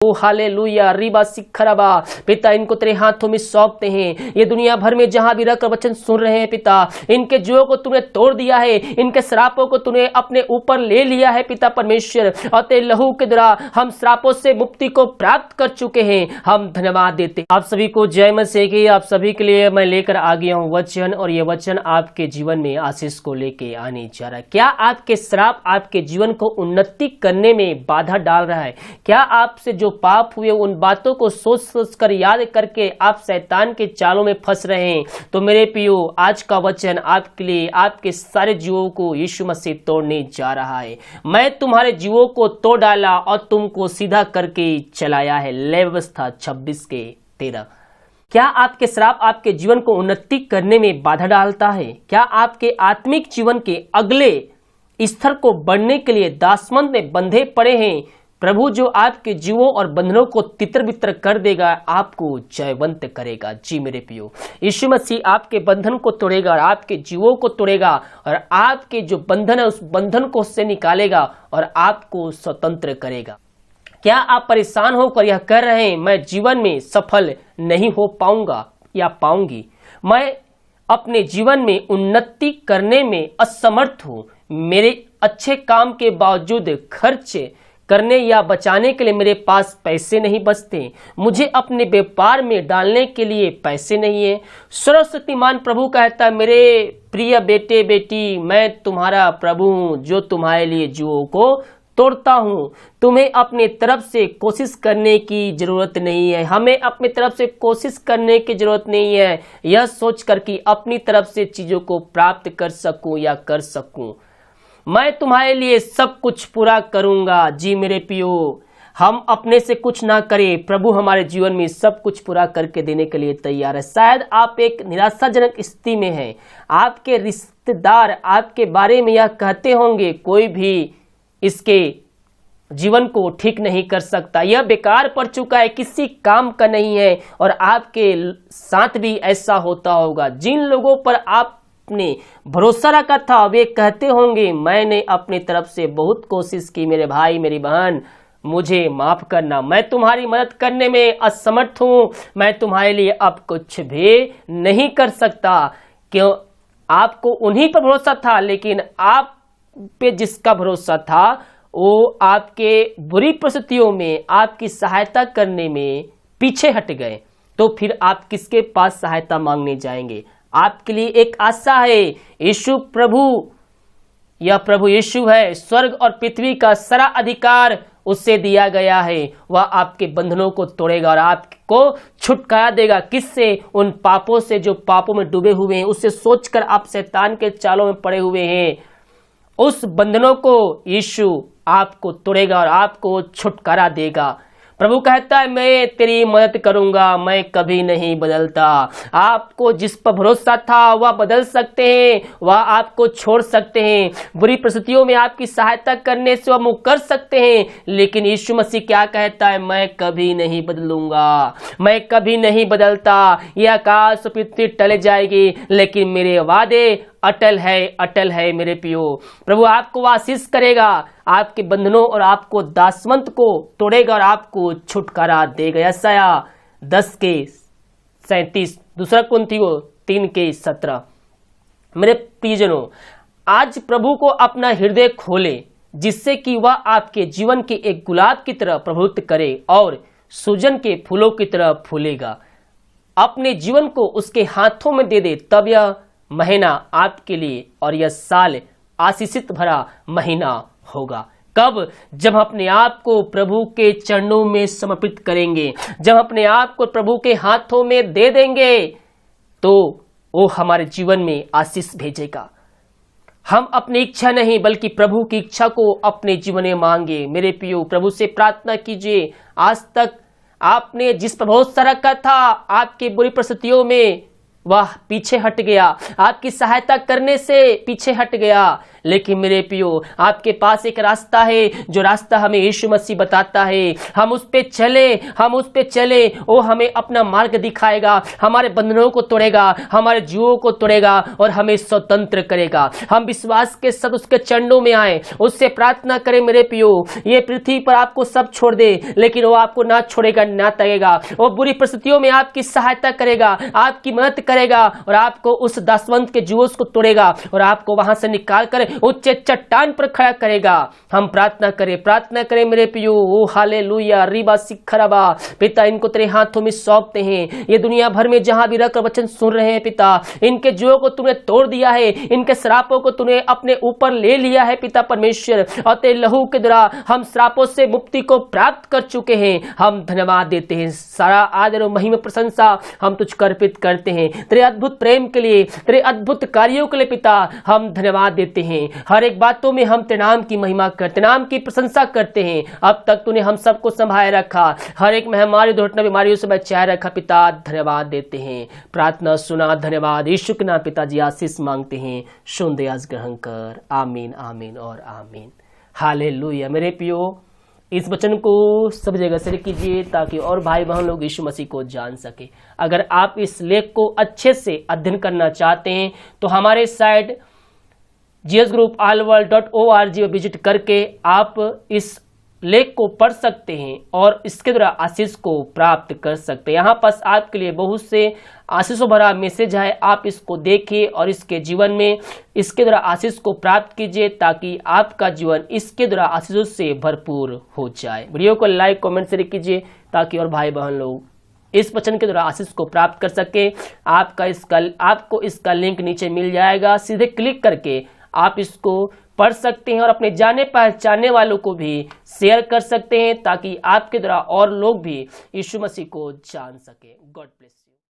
प्रभु hallelujah Riba सिखरबा। पिता इनको तेरे हाथों में सौंपते हैं। ये दुनिया भर में जहां भी रहकर वचन सुन रहे हैं पिता, इनके जुओं को तूने तोड़ दिया है, इनके श्रापों को तूने अपने ऊपर ले लिया है पिता परमेश्वर, और तेरे लहू के द्वारा हम श्रापों से मुक्ति को प्राप्त कर चुके हैं। हम धन्यवाद देते हैं। आप सभी को जय मसीह की। आप सभी के लिए मैं लेकर आ गया हूँ वचन, और ये वचन आपके जीवन में आशीष को लेके आने जा रहा है। क्या आपके श्राप आपके जीवन को उन्नति करने में बाधा डाल रहा है? क्या आपसे जो पाप हुए उन बातों को सोच सोच कर याद करके आप शैतान के चालों में फंस रहे हैं? तो मेरे प्रियो, आज का वचन आपके लिए आपके सारे जीवों को यीशु मसीह तोड़ने जा रहा है। मैं तुम्हारे जीवों को तोड़ डाला और तुमको सीधा करके चलाया है। व्यवस्था 26:13। क्या आपके श्राप आपके जीवन को उन्नति करने में बाधा डालता है? क्या आपके आत्मिक जीवन के अगले स्तर को बढ़ने के लिए दासमंद में बंधे पड़े हैं? प्रभु जो आपके जीवों और बंधनों को तितर बितर कर देगा, आपको जयवंत करेगा। जी मेरे प्रियो, यीशु मसीह आपके बंधन को तोड़ेगा और आपके जीवों को तोड़ेगा, और आपके जो बंधन है उस बंधन को से निकालेगा और आपको स्वतंत्र करेगा। क्या आप परेशान होकर यह कह रहे हैं, मैं जीवन में सफल नहीं हो पाऊंगा या पाऊंगी, मैं अपने जीवन में उन्नति करने में असमर्थ हूं, मेरे अच्छे काम के बावजूद खर्च करने या बचाने के लिए मेरे पास पैसे नहीं बचते, मुझे अपने व्यापार में डालने के लिए पैसे नहीं है? सर्वशक्तिमान प्रभु कहता है, मेरे प्रिय बेटे बेटी, मैं तुम्हारा प्रभु हूं जो तुम्हारे लिए जीवों को तोड़ता हूं। तुम्हें अपने तरफ से कोशिश करने की जरूरत नहीं है। हमें अपनी तरफ से कोशिश करने की जरूरत नहीं है, यह सोचकर कि अपनी तरफ से चीजों को प्राप्त कर सकूं या कर सकूं। मैं तुम्हारे लिए सब कुछ पूरा करूंगा। जी मेरे प्रियो, हम अपने से कुछ ना करें, प्रभु हमारे जीवन में सब कुछ पूरा करके देने के लिए तैयार है। शायद आप एक निराशाजनक स्थिति में हैं, आपके रिश्तेदार आपके बारे में यह कहते होंगे, कोई भी इसके जीवन को ठीक नहीं कर सकता, यह बेकार पड़ चुका है, किसी काम का नहीं है। और आपके साथ भी ऐसा होता होगा। जिन लोगों पर आपने भरोसा रखा था, वे कहते होंगे, मैंने अपनी तरफ से बहुत कोशिश की, मेरे भाई मेरी बहन मुझे माफ करना, मैं तुम्हारी मदद करने में असमर्थ हूं, मैं तुम्हारे लिए अब कुछ भी नहीं कर सकता। क्यों? आपको उन्हीं पर भरोसा था, लेकिन आप पे जिसका भरोसा था वो आपके बुरी परिस्थितियों में आपकी सहायता करने में पीछे हट गए, तो फिर आप किसके पास सहायता मांगने जाएंगे? आपके लिए एक आशा है, यीशु प्रभु, यह प्रभु यीशु है, स्वर्ग और पृथ्वी का सारा अधिकार उससे दिया गया है। वह आपके बंधनों को तोड़ेगा और आपको छुटकारा देगा। किससे? उन पापों से जो पापों में डूबे हुए हैं, उससे सोचकर आप शैतान के चालों में पड़े हुए हैं। उस बंधनों को यीशु आपको तोड़ेगा और आपको छुटकारा देगा। प्रभु कहता है, मैं तेरी मदद करूंगा, मैं कभी नहीं बदलता। आपको जिस पर भरोसा था वह बदल सकते हैं, वह आपको छोड़ सकते हैं, बुरी परिस्थितियों में आपकी सहायता करने से वह मुँह कर सकते हैं, लेकिन यीशु मसीह क्या कहता है, मैं कभी नहीं बदलूंगा, मैं कभी नहीं बदलता। यह आकाश पृथ्वी टल जाएगी, लेकिन मेरे वादे अटल है मेरे प्रियो। प्रभु आपको आशीष करेगा, आपके बंधनों और आपको दासवंत को तोड़ेगा और आपको छुटकारा देगा। यशायाह 10:37, दूसरा कुरिन्थियों 3:17। मेरे प्रियजनों, आज प्रभु को अपना हृदय खोले, जिससे कि वह आपके जीवन के एक गुलाब की तरह प्रभुत्व करे और सूजन के फूलों की तरह फूलेगा। अपने जीवन को उसके हाथों में दे दे, तब यह महीना आपके लिए और यह साल आशीषित भरा महीना होगा। कब? जब अपने आप को प्रभु के चरणों में समर्पित करेंगे, जब अपने आप को प्रभु के हाथों में दे देंगे, तो वो हमारे जीवन में आशीष भेजेगा। हम अपनी इच्छा नहीं बल्कि प्रभु की इच्छा को अपने जीवन में मांगे। मेरे प्रियो, प्रभु से प्रार्थना कीजिए। आज तक आपने जिस पर भरोसा रखा था, आपकी बुरी परिस्थितियों में वह पीछे हट गया, आपकी सहायता करने से पीछे हट गया, लेकिन मेरे प्रियो आपके पास एक रास्ता है, जो रास्ता हमें यीशु मसीह बताता है। हम उस पे चले, वो हमें अपना मार्ग दिखाएगा, हमारे बंधनों को तोड़ेगा, हमारे जुओं को तोड़ेगा और हमें स्वतंत्र करेगा। हम विश्वास के साथ उसके चरणों में आए, उससे प्रार्थना करें मेरे प्रियो। ये पृथ्वी पर आपको सब छोड़ दे, लेकिन वो आपको ना छोड़ेगा ना त्यागेगा। वो बुरी परिस्थितियों में आपकी सहायता करेगा, आपकी मदद करेगा और आपको उस दासवंत के जुओं को तोड़ेगा और आपको वहां से निकाल कर उच्च चट्टान पर खड़ा करेगा। हम प्रार्थना करें मेरे प्रियो। ओ हालेलुया रिबा सिखरबा। पिता, इनको तेरे हाथों में सौंपते हैं। ये दुनिया भर में जहां भी रहकर वचन सुन रहे हैं पिता, इनके जुओं को तूने तोड़ दिया है, इनके श्रापों को तूने अपने ऊपर ले लिया है पिता परमेश्वर, और तेरे लहू के द्वारा हम श्रापों से मुक्ति को प्राप्त कर चुके हैं। हम धन्यवाद देते हैं, सारा आदर और महिमा प्रशंसा हम तुझको अर्पित करते हैं। तेरे अद्भुत प्रेम के लिए, तेरे अद्भुत कार्यों के लिए पिता हम धन्यवाद देते हैं। हर एक बातों में हम तेरे नाम की महिमा करते, नाम की प्रशंसा करते हैं। अब तक तूने हम सबको संभाले रखा, हर एक महामारी दुर्घटना बीमारियों से बचाए रखा पिता, धन्यवाद देते हैं। प्रार्थना सुना, धन्यवाद यीशु के नाम पिताजी आशीष मांगते हैं, सुन दे आज ग्रहण कर। आमीन आमीन और आमीन। हालेलुया। मेरे प्रियो, इस वचन को सब जगह शेयर कीजिए ताकि और भाई बहन लोग यीशु मसीह को जान सके। अगर आप इस लेख को अच्छे से अध्ययन करना चाहते हैं तो हमारे साइट gsgroupallworld.org पर विजिट करके आप इस लेख को पढ़ सकते हैं और इसके द्वारा आशीष को प्राप्त कर सकते हैं। यहाँ पास आपके लिए बहुत से आशीषों भरा मैसेज है, आप इसको देखिए और इसके जीवन में इसके द्वारा आशीष को प्राप्त कीजिए ताकि आपका जीवन इसके द्वारा आशीषों से भरपूर हो जाए। वीडियो को लाइक कमेंट शेयर कीजिए ताकि और भाई बहन लोग इस वचन के द्वारा आशीष को प्राप्त कर सके। आपको इसका लिंक नीचे मिल जाएगा, सीधे क्लिक करके आप इसको पढ़ सकते हैं और अपने जाने पहचानने वालों को भी शेयर कर सकते हैं ताकि आपके द्वारा और लोग भी यीशु मसीह को जान सके। God bless you.